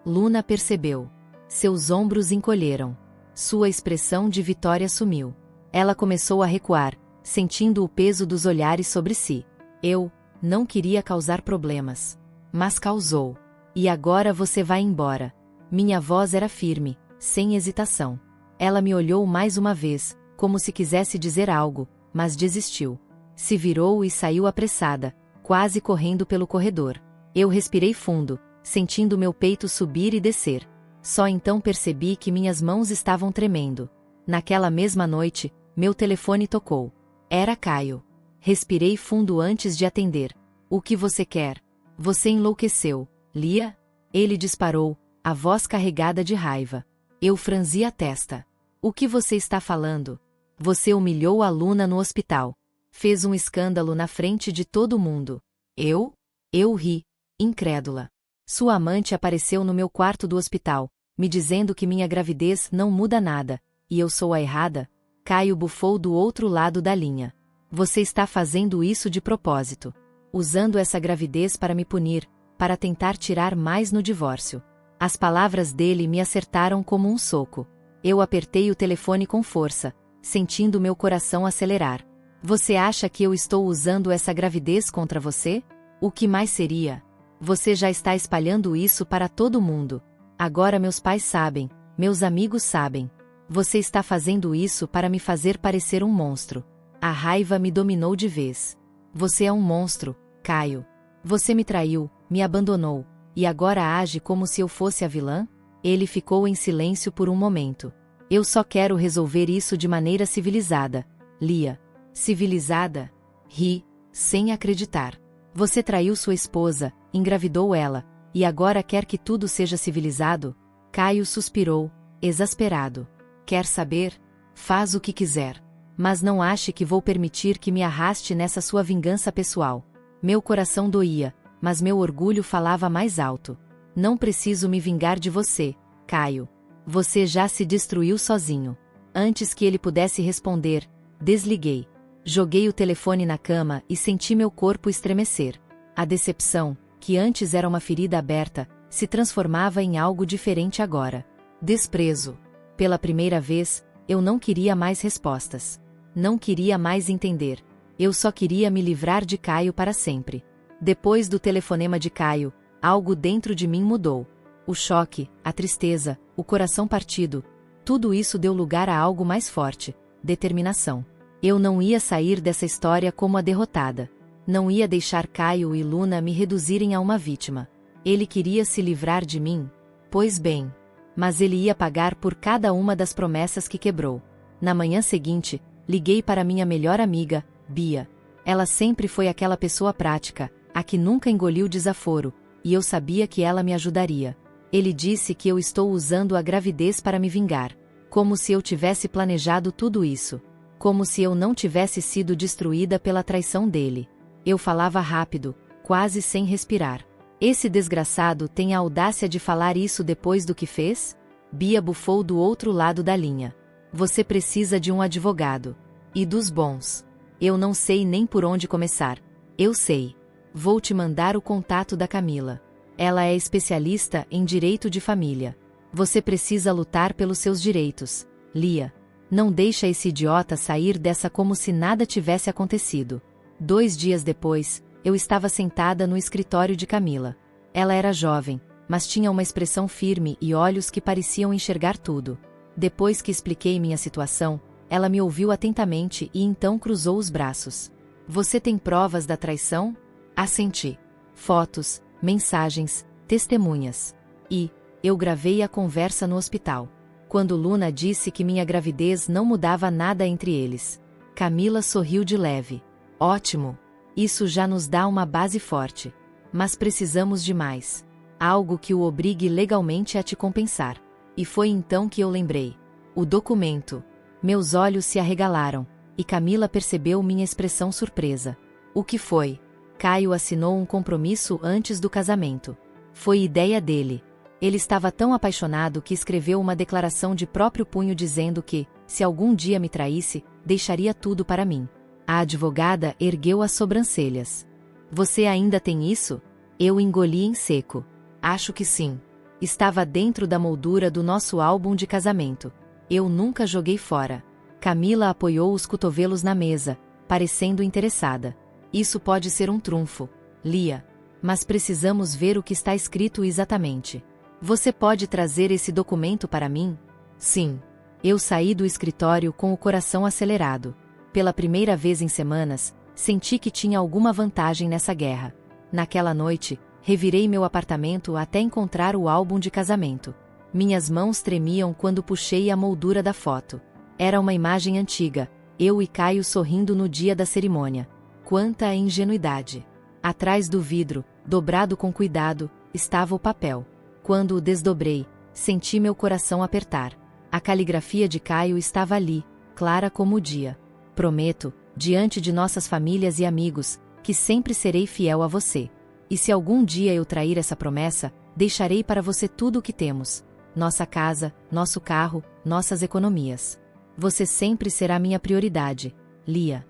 Luna percebeu. Seus ombros encolheram. Sua expressão de vitória sumiu. Ela começou a recuar, sentindo o peso dos olhares sobre si. Eu não queria causar problemas. Mas causou. E agora você vai embora. Minha voz era firme, sem hesitação. Ela me olhou mais uma vez, como se quisesse dizer algo, mas desistiu. Se virou e saiu apressada, quase correndo pelo corredor. Eu respirei fundo, sentindo meu peito subir e descer. Só então percebi que minhas mãos estavam tremendo. Naquela mesma noite, meu telefone tocou. Era Caio. Respirei fundo antes de atender. O que você quer? Você enlouqueceu, Lia? Ele disparou, a voz carregada de raiva. Eu franzi a testa. O que você está falando? Você humilhou a Luna no hospital. Fez um escândalo na frente de todo mundo. Eu? Eu ri, incrédula. Sua amante apareceu no meu quarto do hospital, me dizendo que minha gravidez não muda nada, e eu sou a errada? Caio bufou do outro lado da linha. Você está fazendo isso de propósito. Usando essa gravidez para me punir, para tentar tirar mais no divórcio. As palavras dele me acertaram como um soco. Eu apertei o telefone com força, sentindo meu coração acelerar. Você acha que eu estou usando essa gravidez contra você? O que mais seria? Você já está espalhando isso para todo mundo. Agora meus pais sabem, meus amigos sabem. Você está fazendo isso para me fazer parecer um monstro. A raiva me dominou de vez. Você é um monstro, Caio. Você me traiu, me abandonou, e agora age como se eu fosse a vilã? Ele ficou em silêncio por um momento. Eu só quero resolver isso de maneira civilizada, Lia. Civilizada? Ri, sem acreditar. Você traiu sua esposa, engravidou ela, e agora quer que tudo seja civilizado? Caio suspirou, exasperado. Quer saber? Faz o que quiser. Mas não ache que vou permitir que me arraste nessa sua vingança pessoal. Meu coração doía, mas meu orgulho falava mais alto. Não preciso me vingar de você, Caio. Você já se destruiu sozinho. Antes que ele pudesse responder, desliguei. Joguei o telefone na cama e senti meu corpo estremecer. A decepção, que antes era uma ferida aberta, se transformava em algo diferente agora. Desprezo. Pela primeira vez, eu não queria mais respostas. Não queria mais entender. Eu só queria me livrar de Caio para sempre. Depois do telefonema de Caio, algo dentro de mim mudou. O choque, a tristeza, o coração partido, tudo isso deu lugar a algo mais forte, determinação. Eu não ia sair dessa história como a derrotada. Não ia deixar Caio e Luna me reduzirem a uma vítima. Ele queria se livrar de mim? Pois bem. Mas ele ia pagar por cada uma das promessas que quebrou. Na manhã seguinte, liguei para minha melhor amiga, Bia. Ela sempre foi aquela pessoa prática, a que nunca engoliu desaforo, e eu sabia que ela me ajudaria. Ele disse que eu estou usando a gravidez para me vingar. Como se eu tivesse planejado tudo isso. Como se eu não tivesse sido destruída pela traição dele. Eu falava rápido, quase sem respirar. Esse desgraçado tem a audácia de falar isso depois do que fez? Bia bufou do outro lado da linha. Você precisa de um advogado. E dos bons. Eu não sei nem por onde começar. Eu sei. Vou te mandar o contato da Camila. Ela é especialista em direito de família. Você precisa lutar pelos seus direitos, Lia. Não deixa esse idiota sair dessa como se nada tivesse acontecido. 2 dias depois, eu estava sentada no escritório de Camila. Ela era jovem, mas tinha uma expressão firme e olhos que pareciam enxergar tudo. Depois que expliquei minha situação, ela me ouviu atentamente e então cruzou os braços. Você tem provas da traição? Assenti. Fotos, mensagens, testemunhas. E eu gravei a conversa no hospital. Quando Luna disse que minha gravidez não mudava nada entre eles. Camila sorriu de leve. Ótimo. Isso já nos dá uma base forte. Mas precisamos de mais. Algo que o obrigue legalmente a te compensar. E foi então que eu lembrei. O documento. Meus olhos se arregalaram, e Camila percebeu minha expressão surpresa. O que foi? Caio assinou um compromisso antes do casamento. Foi ideia dele. Ele estava tão apaixonado que escreveu uma declaração de próprio punho dizendo que, se algum dia me traísse, deixaria tudo para mim. A advogada ergueu as sobrancelhas. Você ainda tem isso? Eu engoli em seco. Acho que sim. Estava dentro da moldura do nosso álbum de casamento. Eu nunca joguei fora. Camila apoiou os cotovelos na mesa, parecendo interessada. Isso pode ser um trunfo, Lia. Mas precisamos ver o que está escrito exatamente. Você pode trazer esse documento para mim? Sim. Eu saí do escritório com o coração acelerado. Pela primeira vez em semanas, senti que tinha alguma vantagem nessa guerra. Naquela noite, revirei meu apartamento até encontrar o álbum de casamento. Minhas mãos tremiam quando puxei a moldura da foto. Era uma imagem antiga, eu e Caio sorrindo no dia da cerimônia. Quanta ingenuidade! Atrás do vidro, dobrado com cuidado, estava o papel. Quando o desdobrei, senti meu coração apertar. A caligrafia de Caio estava ali, clara como o dia. Prometo, diante de nossas famílias e amigos, que sempre serei fiel a você. E se algum dia eu trair essa promessa, deixarei para você tudo o que temos. Nossa casa, nosso carro, nossas economias. Você sempre será minha prioridade, Lia.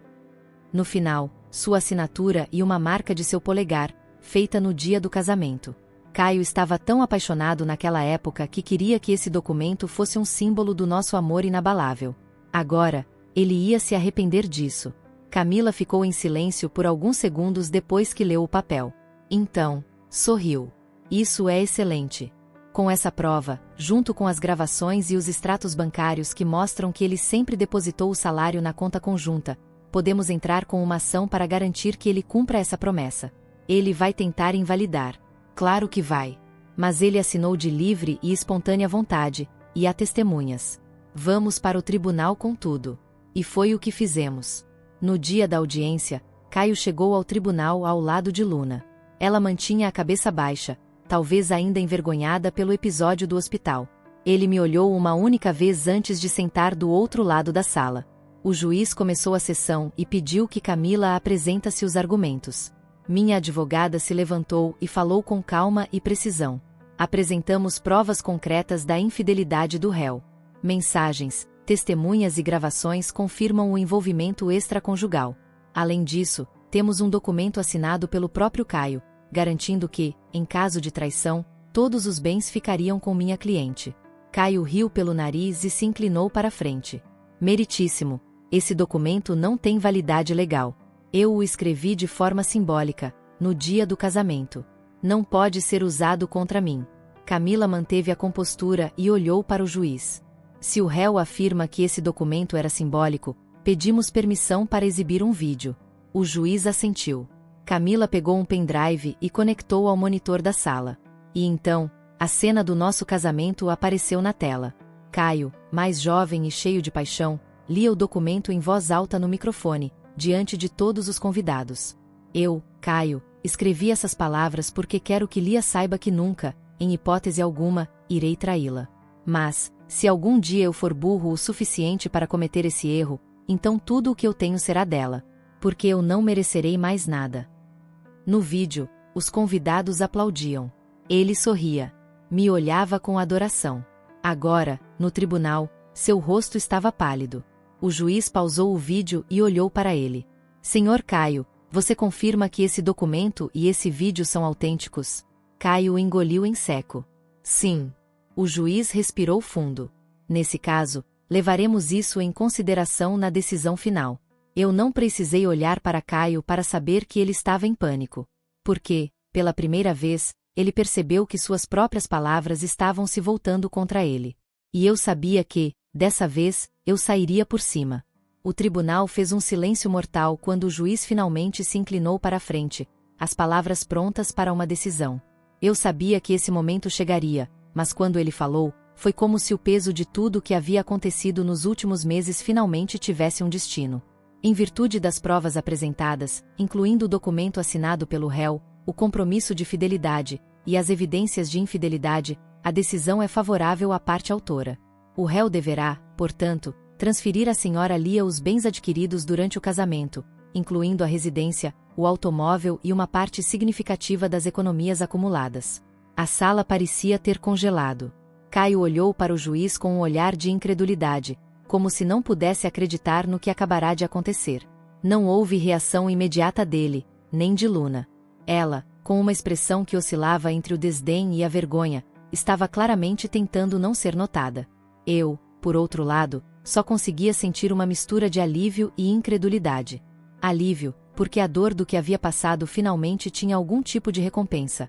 No final, sua assinatura e uma marca de seu polegar, feita no dia do casamento. Caio estava tão apaixonado naquela época que queria que esse documento fosse um símbolo do nosso amor inabalável. Agora, ele ia se arrepender disso. Camila ficou em silêncio por alguns segundos depois que leu o papel. Então, sorriu. Isso é excelente. Com essa prova, junto com as gravações e os extratos bancários que mostram que ele sempre depositou o salário na conta conjunta, podemos entrar com uma ação para garantir que ele cumpra essa promessa. Ele vai tentar invalidar. Claro que vai. Mas ele assinou de livre e espontânea vontade, e há testemunhas. Vamos para o tribunal com tudo. E foi o que fizemos. No dia da audiência, Caio chegou ao tribunal ao lado de Luna. Ela mantinha a cabeça baixa, talvez ainda envergonhada pelo episódio do hospital. Ele me olhou uma única vez antes de sentar do outro lado da sala. O juiz começou a sessão e pediu que Camila apresentasse os argumentos. Minha advogada se levantou e falou com calma e precisão. Apresentamos provas concretas da infidelidade do réu. Mensagens, testemunhas e gravações confirmam o envolvimento extraconjugal. Além disso, temos um documento assinado pelo próprio Caio, garantindo que, em caso de traição, todos os bens ficariam com minha cliente. Caio riu pelo nariz e se inclinou para a frente. Meritíssimo, esse documento não tem validade legal. Eu o escrevi de forma simbólica, no dia do casamento. Não pode ser usado contra mim. Camila manteve a compostura e olhou para o juiz. Se o réu afirma que esse documento era simbólico, pedimos permissão para exibir um vídeo. O juiz assentiu. Camila pegou um pendrive e conectou ao monitor da sala. E então, a cena do nosso casamento apareceu na tela. Caio, mais jovem e cheio de paixão, lia o documento em voz alta no microfone, diante de todos os convidados. Eu, Caio, escrevi essas palavras porque quero que Lia saiba que nunca, em hipótese alguma, irei traí-la. Mas, se algum dia eu for burro o suficiente para cometer esse erro, então tudo o que eu tenho será dela. Porque eu não merecerei mais nada. No vídeo, os convidados aplaudiam. Ele sorria. Me olhava com adoração. Agora, no tribunal, seu rosto estava pálido. O juiz pausou o vídeo e olhou para ele. Senhor Caio, você confirma que esse documento e esse vídeo são autênticos? Caio engoliu em seco. Sim. O juiz respirou fundo. Nesse caso, levaremos isso em consideração na decisão final. Eu não precisei olhar para Caio para saber que ele estava em pânico. Porque, pela primeira vez, ele percebeu que suas próprias palavras estavam se voltando contra ele. E eu sabia que, dessa vez, eu sairia por cima. O tribunal fez um silêncio mortal quando o juiz finalmente se inclinou para a frente, as palavras prontas para uma decisão. Eu sabia que esse momento chegaria, mas quando ele falou, foi como se o peso de tudo o que havia acontecido nos últimos meses finalmente tivesse um destino. Em virtude das provas apresentadas, incluindo o documento assinado pelo réu, o compromisso de fidelidade e as evidências de infidelidade, a decisão é favorável à parte autora. O réu deverá, portanto, transferir à senhora Lia os bens adquiridos durante o casamento, incluindo a residência, o automóvel e uma parte significativa das economias acumuladas. A sala parecia ter congelado. Caio olhou para o juiz com um olhar de incredulidade, como se não pudesse acreditar no que acabará de acontecer. Não houve reação imediata dele, nem de Luna. Ela, com uma expressão que oscilava entre o desdém e a vergonha, estava claramente tentando não ser notada. Eu, por outro lado, só conseguia sentir uma mistura de alívio e incredulidade. Alívio, porque a dor do que havia passado finalmente tinha algum tipo de recompensa.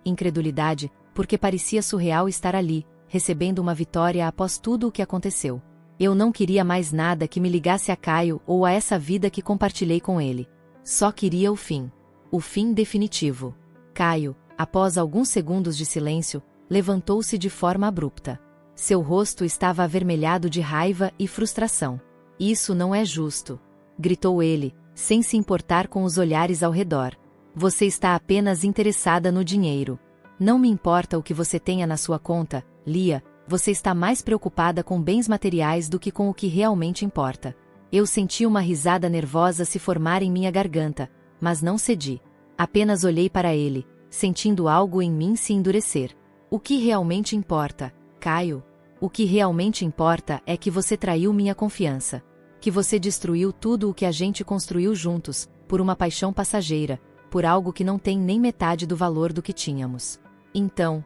Incredulidade, porque parecia surreal estar ali, recebendo uma vitória após tudo o que aconteceu. Eu não queria mais nada que me ligasse a Caio ou a essa vida que compartilhei com ele. Só queria o fim. O fim definitivo. Caio, após alguns segundos de silêncio, levantou-se de forma abrupta. Seu rosto estava avermelhado de raiva e frustração. Isso não é justo, gritou ele, sem se importar com os olhares ao redor. Você está apenas interessada no dinheiro. Não me importa o que você tenha na sua conta, Lia, você está mais preocupada com bens materiais do que com o que realmente importa. Eu senti uma risada nervosa se formar em minha garganta, mas não cedi. Apenas olhei para ele, sentindo algo em mim se endurecer. O que realmente importa, Caio? O que realmente importa é que você traiu minha confiança. Que você destruiu tudo o que a gente construiu juntos, por uma paixão passageira, por algo que não tem nem metade do valor do que tínhamos. Então,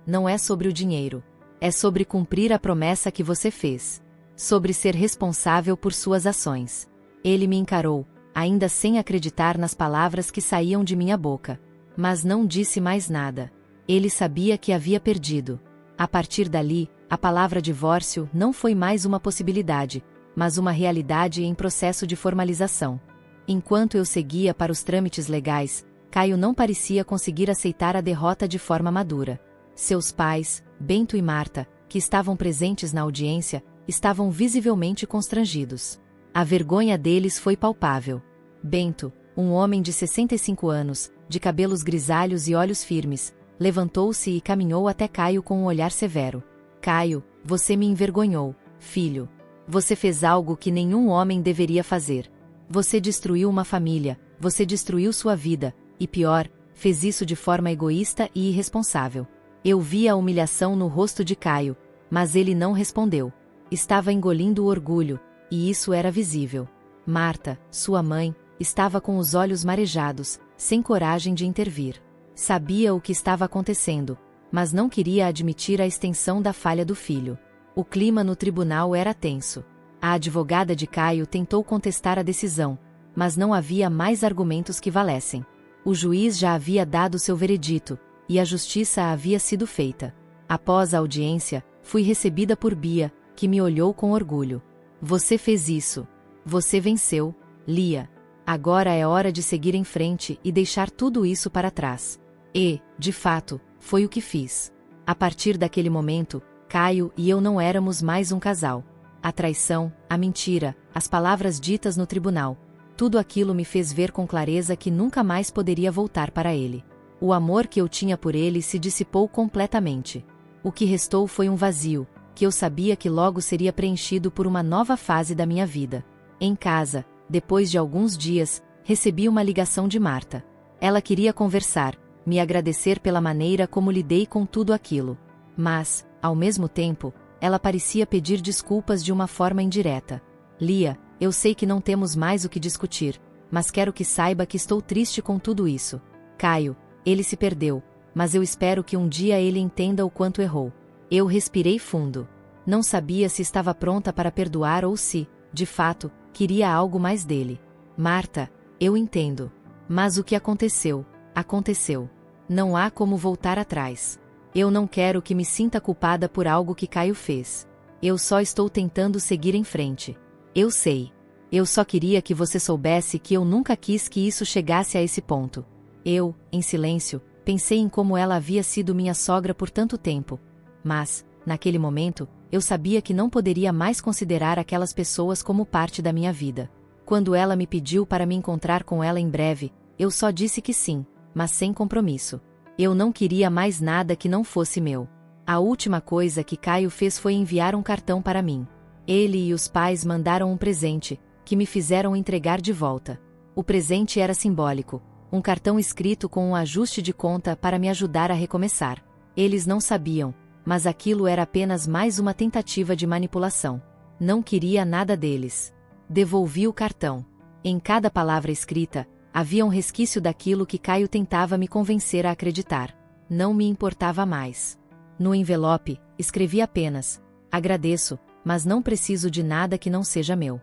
não é sobre o dinheiro. É sobre cumprir a promessa que você fez. Sobre ser responsável por suas ações. Ele me encarou, ainda sem acreditar nas palavras que saíam de minha boca. Mas não disse mais nada. Ele sabia que havia perdido. A partir dali, a palavra divórcio não foi mais uma possibilidade, mas uma realidade em processo de formalização. Enquanto eu seguia para os trâmites legais, Caio não parecia conseguir aceitar a derrota de forma madura. Seus pais, Bento e Marta, que estavam presentes na audiência, estavam visivelmente constrangidos. A vergonha deles foi palpável. Bento, um homem de 65 anos, de cabelos grisalhos e olhos firmes, levantou-se e caminhou até Caio com um olhar severo. Caio, você me envergonhou, filho. Você fez algo que nenhum homem deveria fazer. Você destruiu uma família, você destruiu sua vida, e pior, fez isso de forma egoísta e irresponsável. Eu vi a humilhação no rosto de Caio, mas ele não respondeu. Estava engolindo o orgulho, e isso era visível. Marta, sua mãe, estava com os olhos marejados, sem coragem de intervir. Sabia o que estava acontecendo, mas não queria admitir a extensão da falha do filho. O clima no tribunal era tenso. A advogada de Caio tentou contestar a decisão, mas não havia mais argumentos que valessem. O juiz já havia dado seu veredito, e a justiça havia sido feita. Após a audiência, fui recebida por Bia, que me olhou com orgulho. Você fez isso. Você venceu, Lia. Agora é hora de seguir em frente e deixar tudo isso para trás. E, de fato, foi o que fiz. A partir daquele momento, Caio e eu não éramos mais um casal. A traição, a mentira, as palavras ditas no tribunal, tudo aquilo me fez ver com clareza que nunca mais poderia voltar para ele. O amor que eu tinha por ele se dissipou completamente. O que restou foi um vazio, que eu sabia que logo seria preenchido por uma nova fase da minha vida. Em casa, depois de alguns dias, recebi uma ligação de Marta. Ela queria conversar, me agradecer pela maneira como lidei com tudo aquilo. Mas, ao mesmo tempo, ela parecia pedir desculpas de uma forma indireta. Lia, eu sei que não temos mais o que discutir, mas quero que saiba que estou triste com tudo isso. Caio, ele se perdeu, mas eu espero que um dia ele entenda o quanto errou. Eu respirei fundo. Não sabia se estava pronta para perdoar ou se, de fato, queria algo mais dele. Marta, eu entendo. Mas o que aconteceu, aconteceu. Não há como voltar atrás. Eu não quero que me sinta culpada por algo que Caio fez. Eu só estou tentando seguir em frente. Eu sei. Eu só queria que você soubesse que eu nunca quis que isso chegasse a esse ponto. Eu, em silêncio, pensei em como ela havia sido minha sogra por tanto tempo. Mas, naquele momento, eu sabia que não poderia mais considerar aquelas pessoas como parte da minha vida. Quando ela me pediu para me encontrar com ela em breve, eu só disse que sim, mas sem compromisso. Eu não queria mais nada que não fosse meu. A última coisa que Caio fez foi enviar um cartão para mim. Ele e os pais mandaram um presente, que me fizeram entregar de volta. O presente era simbólico, um cartão escrito com um ajuste de conta para me ajudar a recomeçar. Eles não sabiam, mas aquilo era apenas mais uma tentativa de manipulação. Não queria nada deles. Devolvi o cartão. Em cada palavra escrita, havia um resquício daquilo que Caio tentava me convencer a acreditar. Não me importava mais. No envelope, escrevi apenas: agradeço, mas não preciso de nada que não seja meu.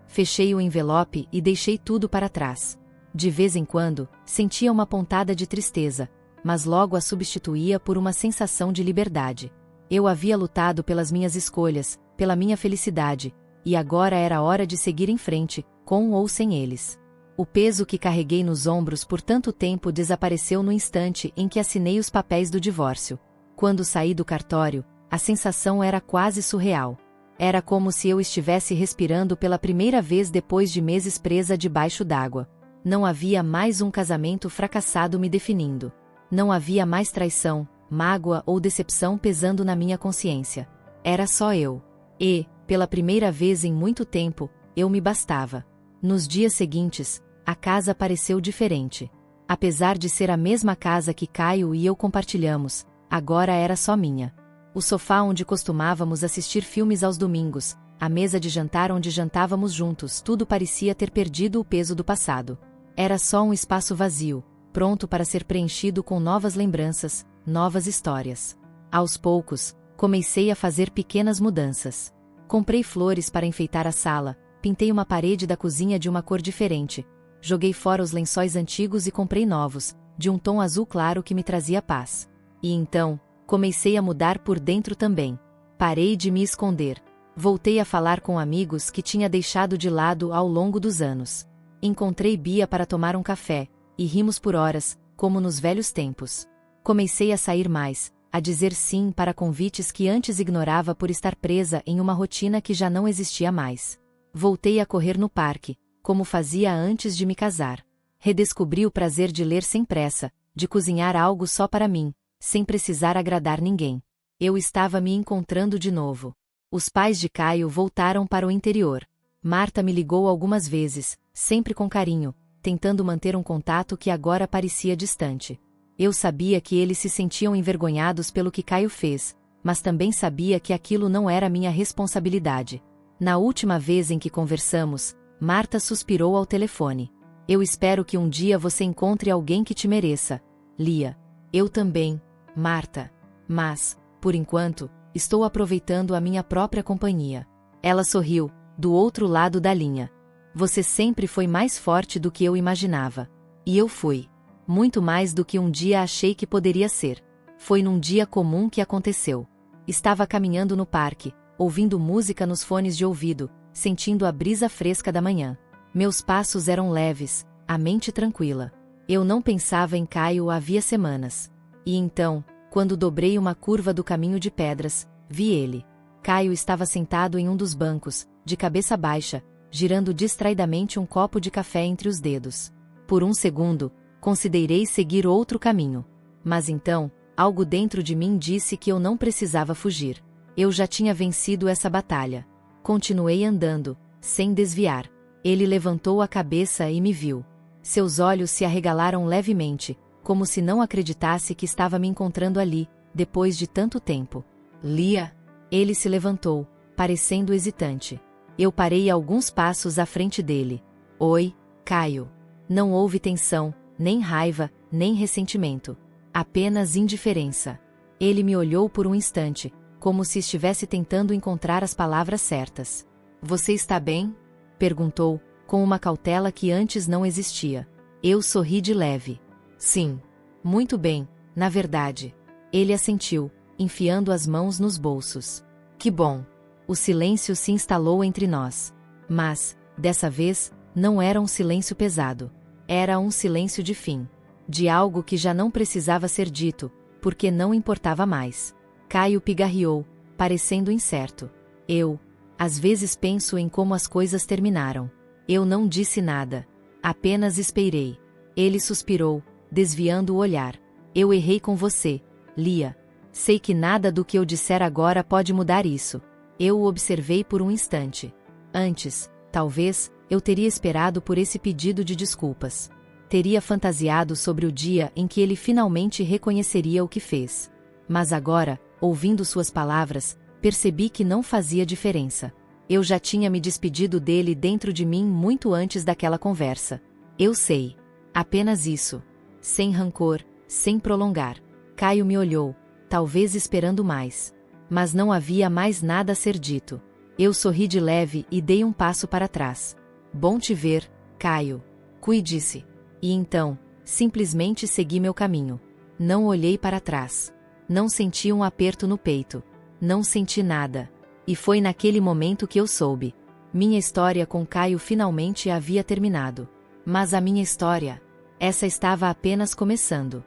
Fechei o envelope e deixei tudo para trás. De vez em quando, sentia uma pontada de tristeza, mas logo a substituía por uma sensação de liberdade. Eu havia lutado pelas minhas escolhas, pela minha felicidade, e agora era hora de seguir em frente, com ou sem eles. O peso que carreguei nos ombros por tanto tempo desapareceu no instante em que assinei os papéis do divórcio. Quando saí do cartório, a sensação era quase surreal. Era como se eu estivesse respirando pela primeira vez depois de meses presa debaixo d'água. Não havia mais um casamento fracassado me definindo. Não havia mais traição, mágoa ou decepção pesando na minha consciência. Era só eu. E, pela primeira vez em muito tempo, eu me bastava. Nos dias seguintes, a casa pareceu diferente. Apesar de ser a mesma casa que Caio e eu compartilhamos, agora era só minha. O sofá onde costumávamos assistir filmes aos domingos, a mesa de jantar onde jantávamos juntos, tudo parecia ter perdido o peso do passado. Era só um espaço vazio, pronto para ser preenchido com novas lembranças, novas histórias. Aos poucos, comecei a fazer pequenas mudanças. Comprei flores para enfeitar a sala, pintei uma parede da cozinha de uma cor diferente, joguei fora os lençóis antigos e comprei novos, de um tom azul claro que me trazia paz. E então, comecei a mudar por dentro também. Parei de me esconder. Voltei a falar com amigos que tinha deixado de lado ao longo dos anos. Encontrei Bia para tomar um café, e rimos por horas, como nos velhos tempos. Comecei a sair mais, a dizer sim para convites que antes ignorava por estar presa em uma rotina que já não existia mais. Voltei a correr no parque, como fazia antes de me casar. Redescobri o prazer de ler sem pressa, de cozinhar algo só para mim, sem precisar agradar ninguém. Eu estava me encontrando de novo. Os pais de Caio voltaram para o interior. Marta me ligou algumas vezes, sempre com carinho, tentando manter um contato que agora parecia distante. Eu sabia que eles se sentiam envergonhados pelo que Caio fez, mas também sabia que aquilo não era minha responsabilidade. Na última vez em que conversamos, Marta suspirou ao telefone. Eu espero que um dia você encontre alguém que te mereça, Lia. Eu também, Marta. Mas, por enquanto, estou aproveitando a minha própria companhia. Ela sorriu, do outro lado da linha. Você sempre foi mais forte do que eu imaginava. E eu fui. Muito mais do que um dia achei que poderia ser. Foi num dia comum que aconteceu. Estava caminhando no parque, ouvindo música nos fones de ouvido, sentindo a brisa fresca da manhã. Meus passos eram leves, a mente tranquila. Eu não pensava em Caio havia semanas. E então, quando dobrei uma curva do caminho de pedras, vi ele. Caio estava sentado em um dos bancos, de cabeça baixa, girando distraidamente um copo de café entre os dedos. Por um segundo, considerei seguir outro caminho. Mas então, algo dentro de mim disse que eu não precisava fugir. Eu já tinha vencido essa batalha. Continuei andando, sem desviar. Ele levantou a cabeça e me viu. Seus olhos se arregalaram levemente, como se não acreditasse que estava me encontrando ali, depois de tanto tempo. Lia? Ele se levantou, parecendo hesitante. Eu parei alguns passos à frente dele. Oi, Caio. Não houve tensão, nem raiva, nem ressentimento. Apenas indiferença. Ele me olhou por um instante, como se estivesse tentando encontrar as palavras certas. Você está bem? Perguntou, com uma cautela que antes não existia. Eu sorri de leve. Sim. Muito bem, na verdade. Ele assentiu, enfiando as mãos nos bolsos. Que bom. O silêncio se instalou entre nós. Mas, dessa vez, não era um silêncio pesado. Era um silêncio de fim. De algo que já não precisava ser dito, porque não importava mais. Caio pigarreou, parecendo incerto. Às vezes penso em como as coisas terminaram. Eu não disse nada. Apenas esperei. Ele suspirou, desviando o olhar. Eu errei com você, Lia. Sei que nada do que eu disser agora pode mudar isso. Eu o observei por um instante. Antes, talvez, eu teria esperado por esse pedido de desculpas. Teria fantasiado sobre o dia em que ele finalmente reconheceria o que fez. Mas agora, ouvindo suas palavras, percebi que não fazia diferença. Eu já tinha me despedido dele dentro de mim muito antes daquela conversa. Eu sei. Apenas isso. Sem rancor, sem prolongar. Caio me olhou, talvez esperando mais. Mas não havia mais nada a ser dito. Eu sorri de leve e dei um passo para trás. Bom te ver, Caio. Cuide-se. E então, simplesmente segui meu caminho. Não olhei para trás. Não senti um aperto no peito. Não senti nada. E foi naquele momento que eu soube. Minha história com Caio finalmente havia terminado. Mas a minha história, essa estava apenas começando.